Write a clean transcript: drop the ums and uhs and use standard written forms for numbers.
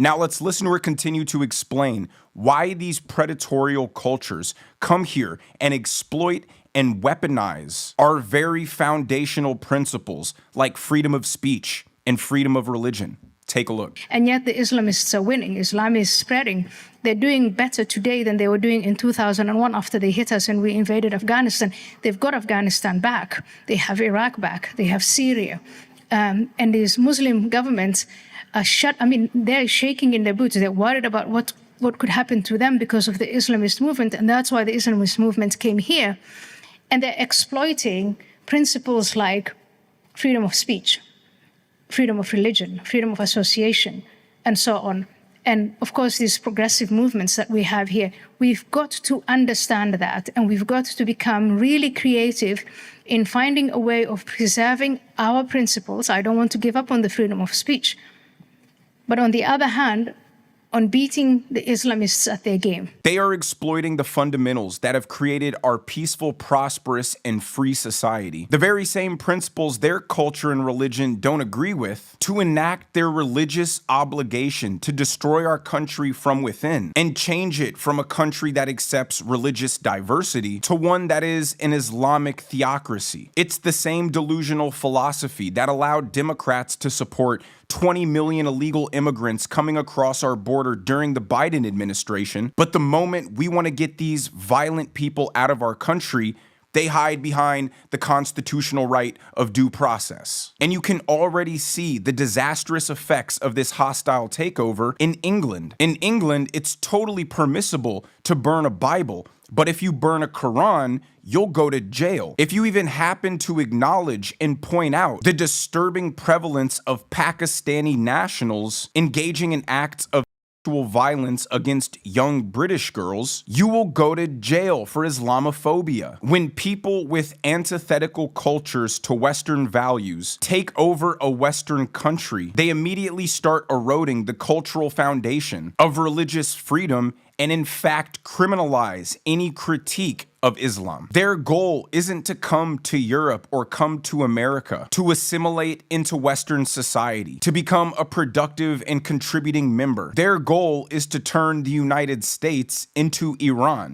Now let's listen to her continue to explain why these predatorial cultures come here and exploit and weaponize our very foundational principles like freedom of speech and freedom of religion. Take a look. And yet the Islamists are winning. Islam is spreading. They're doing better today than they were doing in 2001 after they hit us and we invaded Afghanistan. They've got Afghanistan back. They have Iraq back. They have Syria. And these Muslim governments are they're shaking in their boots. They're worried about what could happen to them because of the Islamist movement. And that's why the Islamist movement came here. And they're exploiting principles like freedom of speech, freedom of religion, freedom of association, and so on. And of course, these progressive movements that we have here, we've got to understand that, and we've got to become really creative in finding a way of preserving our principles. I don't want to give up on the freedom of speech, but on the other hand, on beating the Islamists at their game. They are exploiting the fundamentals that have created our peaceful, prosperous, and free society. The very same principles their culture and religion don't agree with, to enact their religious obligation to destroy our country from within and change it from a country that accepts religious diversity to one that is an Islamic theocracy. It's the same delusional philosophy that allowed Democrats to support 20 million illegal immigrants coming across our border during the Biden administration. But the moment we want to get these violent people out of our country, they hide behind the constitutional right of due process. And you can already see the disastrous effects of this hostile takeover in England. In England, it's totally permissible to burn a Bible, but if you burn a Quran, you'll go to jail. If you even happen to acknowledge and point out the disturbing prevalence of Pakistani nationals engaging in acts of sexual violence against young British girls, you will go to jail for Islamophobia. When people with antithetical cultures to Western values take over a Western country, they immediately start eroding the cultural foundation of religious freedom and in fact criminalize any critique of Islam. Their goal isn't to come to Europe or come to America to assimilate into Western society, to become a productive and contributing member. Their goal is to turn the United States into Iran.